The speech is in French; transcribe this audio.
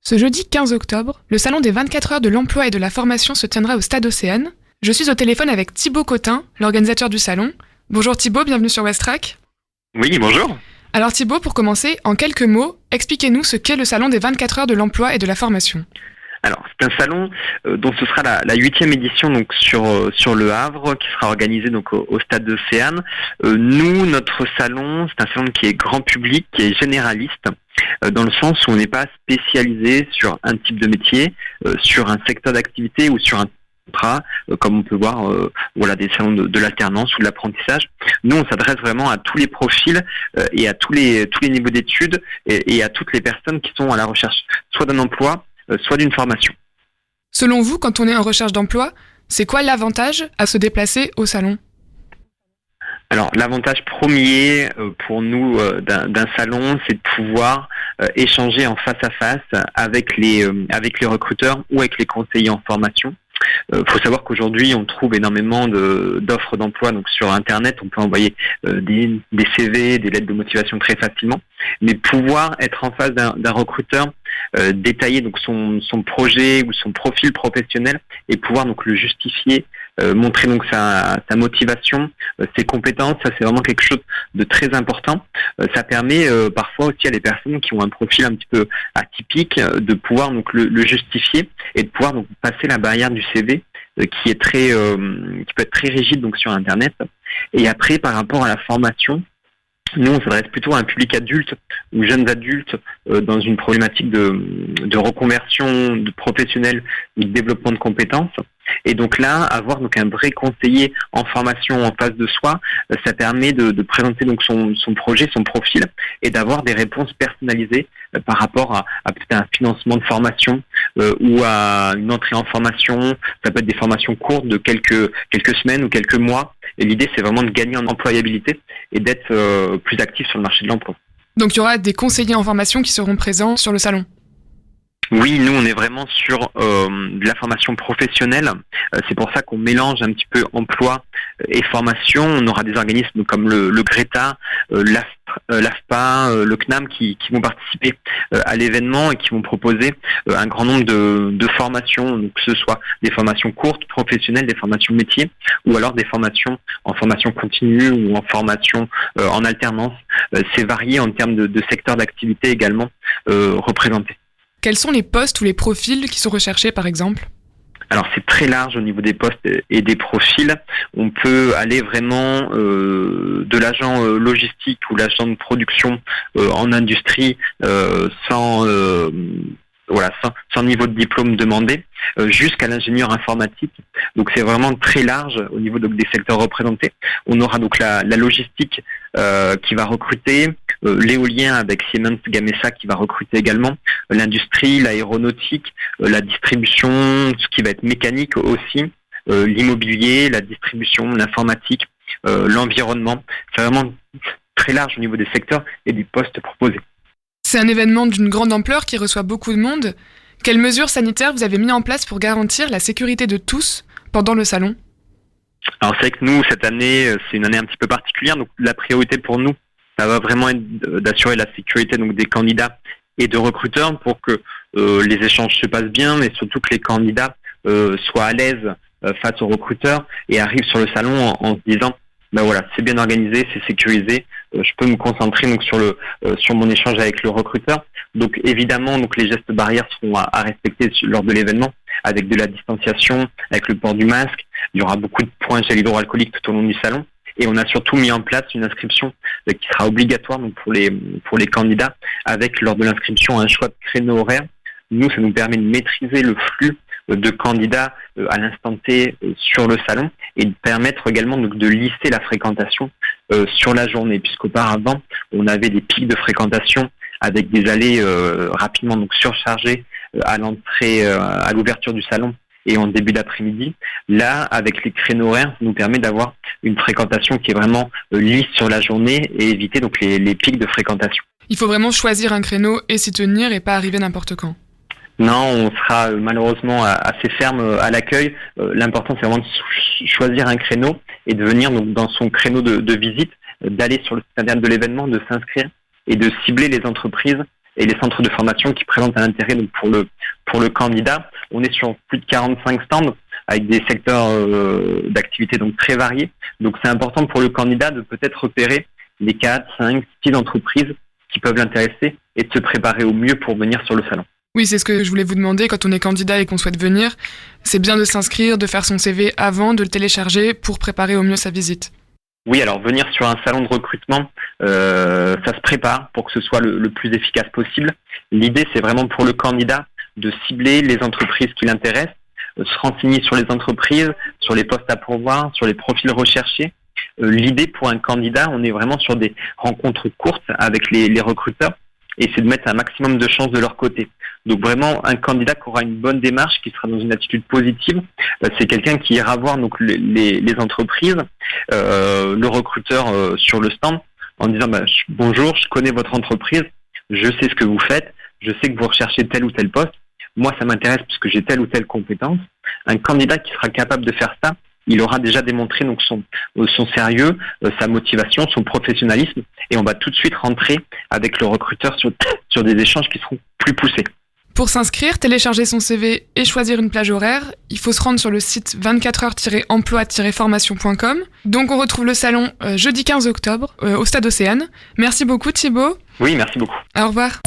Ce jeudi 15 octobre, le salon des 24 heures de l'emploi et de la formation se tiendra au Stade Océane. Je suis au téléphone avec Thibaut Cotin, l'organisateur du salon. Bonjour Thibaut, bienvenue sur Westrack. Oui, bonjour. Alors Thibaut, pour commencer, en quelques mots, expliquez-nous ce qu'est le salon des 24 heures de l'emploi et de la formation. Alors, c'est un salon dont ce sera la 8e édition donc sur le Havre, qui sera organisé donc au Stade Océane. Nous, notre salon, c'est un salon qui est grand public, qui est généraliste, dans le sens où on n'est pas spécialisé sur un type de métier, sur un secteur d'activité ou sur un contrat, comme on peut voir des salons de l'alternance ou de l'apprentissage. Nous, on s'adresse vraiment à tous les profils et à tous les niveaux d'études et à toutes les personnes qui sont à la recherche soit d'un emploi, soit d'une formation. Selon vous, quand on est en recherche d'emploi, c'est quoi l'avantage à se déplacer au salon ? Alors, l'avantage premier pour nous d'un salon, c'est de pouvoir échanger en face à face avec les recruteurs ou avec les conseillers en formation. Faut savoir qu'aujourd'hui, on trouve énormément d'offres d'emploi donc sur Internet. On peut envoyer des CV, des lettres de motivation très facilement. Mais pouvoir être en face d'un recruteur, détailler donc son projet ou son profil professionnel et pouvoir donc le justifier, montrer donc sa motivation, ses compétences, ça c'est vraiment quelque chose de très important. Ça permet parfois aussi à les personnes qui ont un profil un petit peu atypique de pouvoir donc le justifier et de pouvoir donc passer la barrière du CV qui peut être très rigide donc sur Internet. Et après, par rapport à la formation, nous, on s'adresse plutôt à un public adulte ou jeunes adultes dans une problématique de reconversion de professionnels ou de développement de compétences. Et donc là, avoir donc un vrai conseiller en formation en face de soi, ça permet de présenter donc son projet, son profil, et d'avoir des réponses personnalisées par rapport à peut-être un financement de formation ou à une entrée en formation. Ça peut être des formations courtes de quelques semaines ou quelques mois. Et l'idée, c'est vraiment de gagner en employabilité et d'être plus actif sur le marché de l'emploi. Donc il y aura des conseillers en formation qui seront présents sur le salon ? Oui, nous on est vraiment sur de la formation professionnelle. C'est pour ça qu'on mélange un petit peu emploi et formation. On aura des organismes comme le Greta, l'AFPA, le CNAM qui vont participer à l'événement et qui vont proposer un grand nombre de formations, donc que ce soit des formations courtes, professionnelles, des formations métiers, ou alors des formations en formation continue ou en formation en alternance. C'est varié en termes de secteur d'activité également représenté. Quels sont les postes ou les profils qui sont recherchés, par exemple ? Alors c'est très large au niveau des postes et des profils. On peut aller vraiment de l'agent logistique ou l'agent de production en industrie sans niveau de diplôme demandé, jusqu'à l'ingénieur informatique. Donc c'est vraiment très large au niveau donc, des secteurs représentés. On aura donc la logistique qui va recruter, l'éolien avec Siemens Gamesa qui va recruter également, l'industrie, l'aéronautique, la distribution, ce qui va être mécanique aussi, l'immobilier, la distribution, l'informatique, l'environnement. C'est vraiment très large au niveau des secteurs et des postes proposés. C'est un événement d'une grande ampleur qui reçoit beaucoup de monde. Quelles mesures sanitaires vous avez mis en place pour garantir la sécurité de tous pendant le salon ? Alors c'est vrai que nous, cette année, c'est une année un petit peu particulière, donc la priorité pour nous, ça va vraiment être d'assurer la sécurité donc des candidats et de recruteurs pour que les échanges se passent bien, mais surtout que les candidats soient à l'aise face aux recruteurs et arrivent sur le salon en se disant c'est bien organisé, c'est sécurisé, je peux me concentrer donc sur mon échange avec le recruteur. Donc évidemment donc les gestes barrières seront à respecter lors de l'événement avec de la distanciation, avec le port du masque. Il y aura beaucoup de points gel hydroalcoolique tout au long du salon. Et on a surtout mis en place une inscription qui sera obligatoire donc pour les candidats, avec lors de l'inscription un choix de créneau horaire. Nous, ça nous permet de maîtriser le flux de candidats à l'instant T sur le salon et de permettre également donc de lisser la fréquentation sur la journée, puisqu'auparavant on avait des pics de fréquentation avec des allées rapidement donc surchargées à l'entrée, à l'ouverture du salon et en début d'après-midi. Là, avec les créneaux horaires, ça nous permet d'avoir une fréquentation qui est vraiment lisse sur la journée et éviter donc les pics de fréquentation. Il faut vraiment choisir un créneau et s'y tenir et pas arriver n'importe quand. Non, on sera malheureusement assez ferme à l'accueil. L'important, c'est vraiment de choisir un créneau et de venir donc, dans son créneau de visite, d'aller sur le site internet de l'événement, de s'inscrire et de cibler les entreprises et les centres de formation qui présentent un intérêt donc, pour le candidat. On est sur plus de 45 stands avec des secteurs d'activité donc très variés. Donc c'est important pour le candidat de peut-être repérer les 4, 5, 6 entreprises qui peuvent l'intéresser et de se préparer au mieux pour venir sur le salon. Oui, c'est ce que je voulais vous demander. Quand on est candidat et qu'on souhaite venir, c'est bien de s'inscrire, de faire son CV avant, de le télécharger pour préparer au mieux sa visite. Oui, alors venir sur un salon de recrutement, ça se prépare pour que ce soit le plus efficace possible. L'idée, c'est vraiment pour le candidat de cibler les entreprises qui l'intéressent, se renseigner sur les entreprises, sur les postes à pourvoir, sur les profils recherchés. L'idée pour un candidat, on est vraiment sur des rencontres courtes avec les recruteurs et c'est de mettre un maximum de chances de leur côté. Donc vraiment, un candidat qui aura une bonne démarche, qui sera dans une attitude positive, c'est quelqu'un qui ira voir donc les entreprises, le recruteur sur le stand, en disant bonjour, je connais votre entreprise, je sais ce que vous faites, je sais que vous recherchez tel ou tel poste, moi ça m'intéresse puisque j'ai telle ou telle compétence. Un candidat qui sera capable de faire ça, il aura déjà démontré donc son sérieux, sa motivation, son professionnalisme, et on va tout de suite rentrer avec le recruteur sur des échanges qui seront plus poussés. Pour s'inscrire, télécharger son CV et choisir une plage horaire, il faut se rendre sur le site 24heures-emploi-formation.com. Donc on retrouve le salon jeudi 15 octobre au Stade Océane. Merci beaucoup Thibaut. Oui, merci beaucoup. Au revoir.